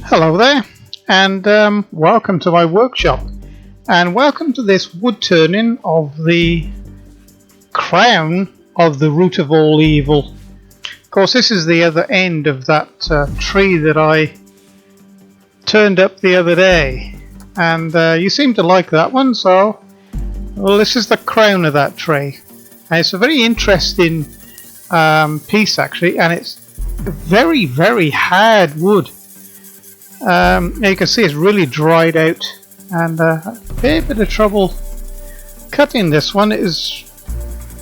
Hello there, and welcome to my workshop, and welcome to this wood turning of the crown of the root of all evil. Of course, this is the other end of that tree that I turned up the other day, and you seem to like that one, so well, this is the crown of that tree. And it's a very interesting piece actually, and it's very, very hard wood. You can see it's really dried out, and a fair bit of trouble cutting this one. It is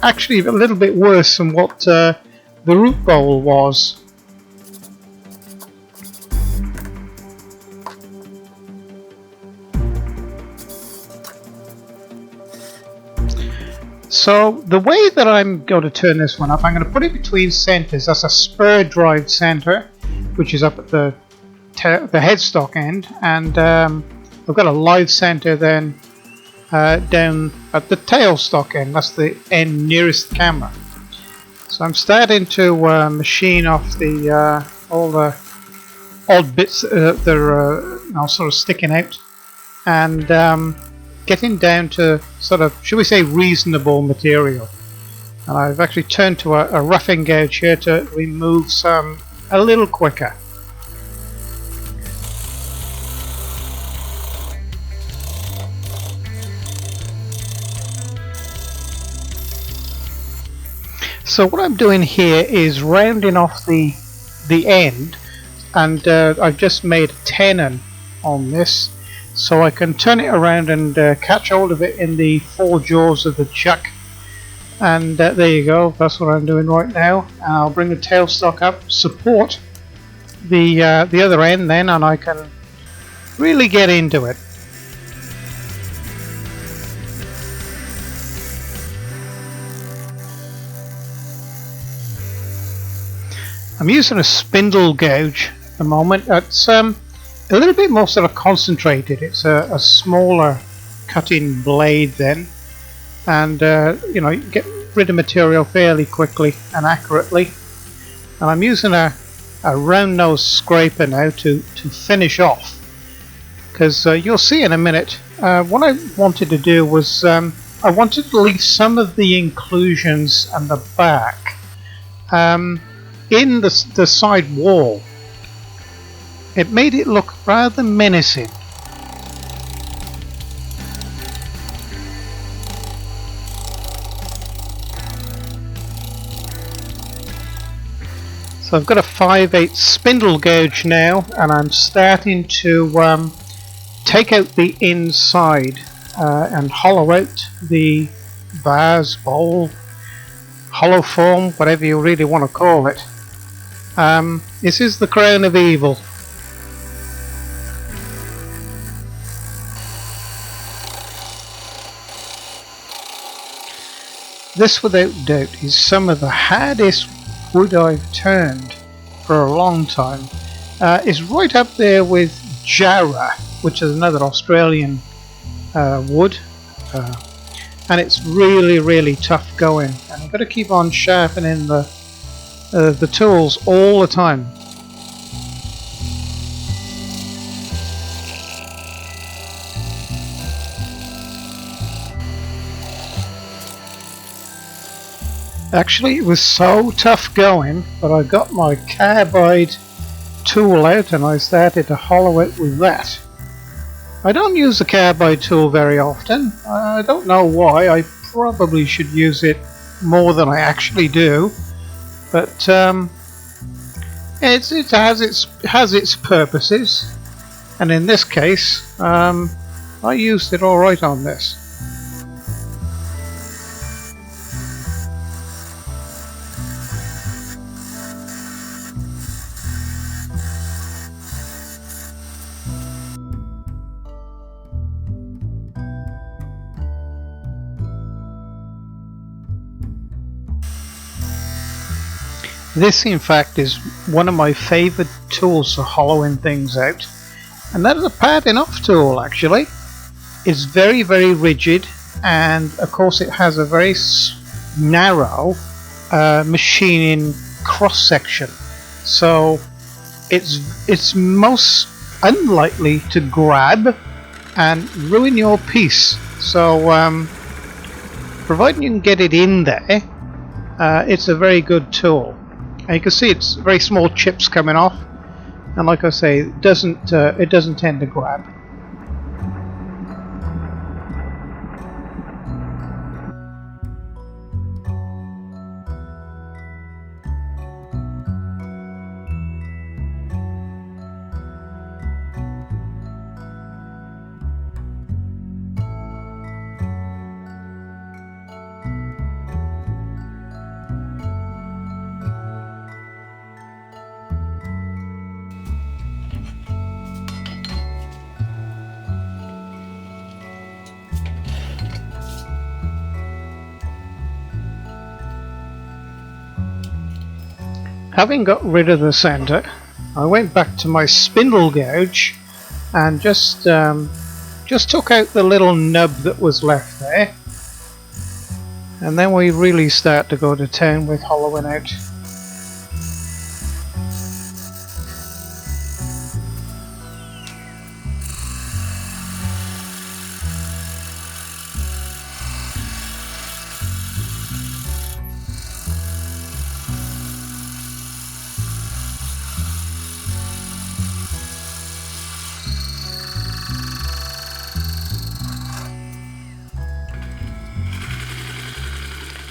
actually a little bit worse than what the root bowl was. So the way that I'm going to turn this one up, I'm going to put it between centers. That's a spur drive center, which is up at the headstock end, and I've got a live center then down at the tailstock end. That's the end nearest the camera. So I'm starting to machine off the all the odd bits that are sort of sticking out, and getting down to sort of, should we say, reasonable material. And I've actually turned to a roughing gouge here to remove some a little quicker. So what I'm doing here is rounding off the end, and I've just made a tenon on this, so I can turn it around and catch hold of it in the four jaws of the chuck. And there you go. That's what I'm doing right now. And I'll bring the tailstock up, support the other end then, and I can really get into it. I'm using a spindle gouge at the moment. It's a little bit more sort of concentrated. It's a smaller cutting blade then, and you know, you get rid of material fairly quickly and accurately. And I'm using a round nose scraper now to finish off, because you'll see in a minute what I wanted to do was I wanted to leave some of the inclusions and the back in the side wall. It made it look rather menacing. So I've got a 5/8 spindle gouge now, and I'm starting to take out the inside and hollow out the vase, bowl, hollow form, whatever you really want to call it. This is the crown of evil. This, without doubt, is some of the hardest wood I've turned for a long time. It's right up there with Jarrah, which is another Australian wood, and it's really, really tough going. And I've got to keep on sharpening the tools all the time. Actually, it was so tough going that I got my carbide tool out and I started to hollow it with that. I don't use the carbide tool very often. I don't know why. I probably should use it more than I actually do, but it has its purposes, and in this case I used it all right on this. This, in fact, is one of my favourite tools for hollowing things out, and that is a parting off tool. Actually, it's very, very rigid, and of course it has a very narrow machining cross section, so it's most unlikely to grab and ruin your piece. So providing you can get it in there, it's a very good tool. And you can see it's very small chips coming off, and like I say, it doesn't tend to grab. Having got rid of the center, I went back to my spindle gouge and just took out the little nub that was left there, and then we really start to go to town with hollowing out.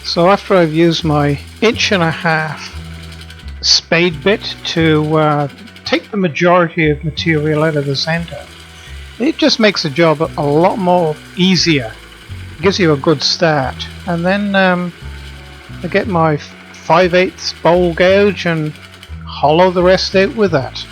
So after I've used my 1.5" spade bit to take the majority of material out of the center, it just makes the job a lot more easier. It gives you a good start. And then I get my 5/8 bowl gouge and hollow the rest out with that.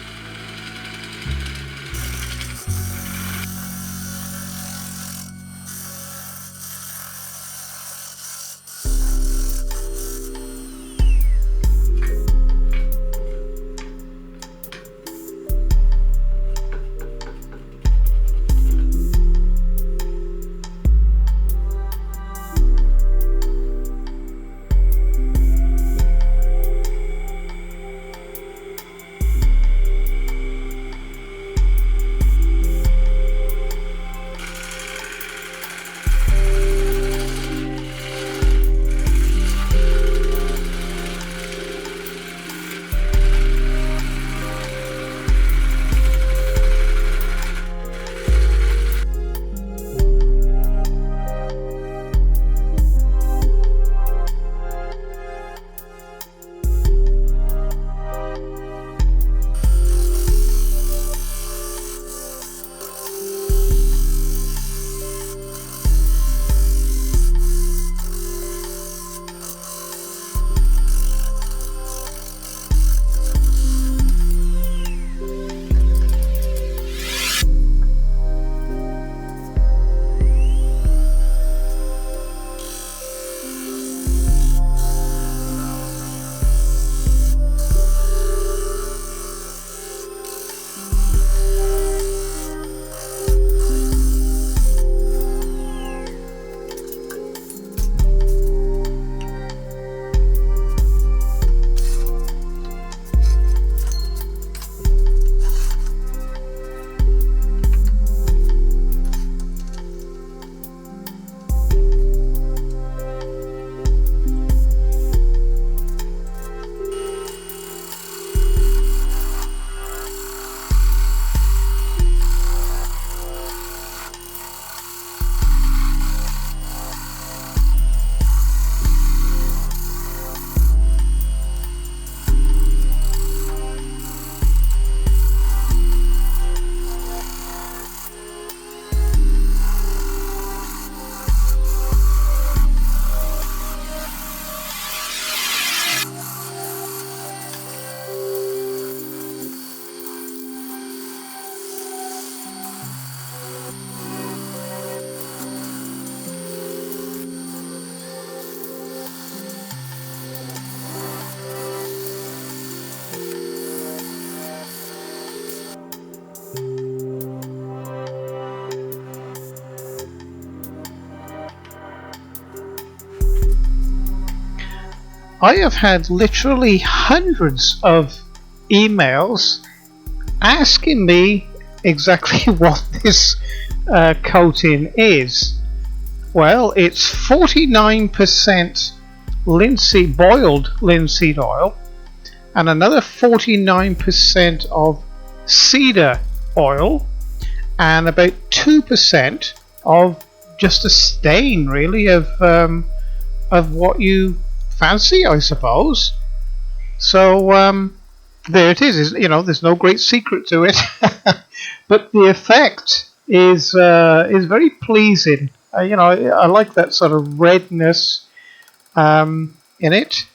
I have had literally hundreds of emails asking me exactly what this coating is. Well, it's 49% boiled linseed oil and another 49% of cedar oil and about 2% of just a stain, really, of what you fancy, I suppose. So there it is. You know, there's no great secret to it, but the effect is very pleasing. You know, I like that sort of redness in it.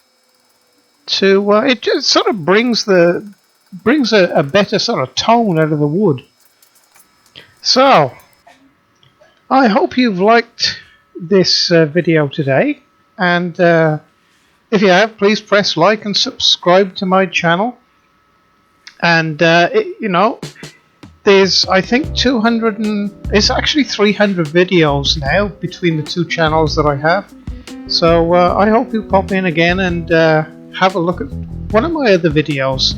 It just sort of brings a better sort of tone out of the wood. So I hope you've liked this video today, and if you have, please press like and subscribe to my channel. And you know, there's, I think, it's actually 300 videos now between the two channels that I have. So I hope you pop in again and have a look at one of my other videos.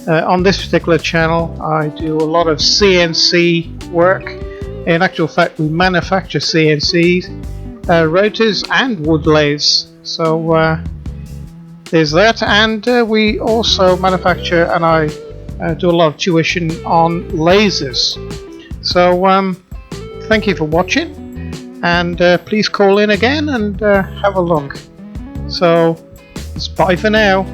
On this particular channel, I do a lot of CNC work. In actual fact, we manufacture CNC routers and wood lathes. So there's that, and we also manufacture, and I do a lot of tuition on lasers. So thank you for watching, and please call in again and have a look. So it's bye for now.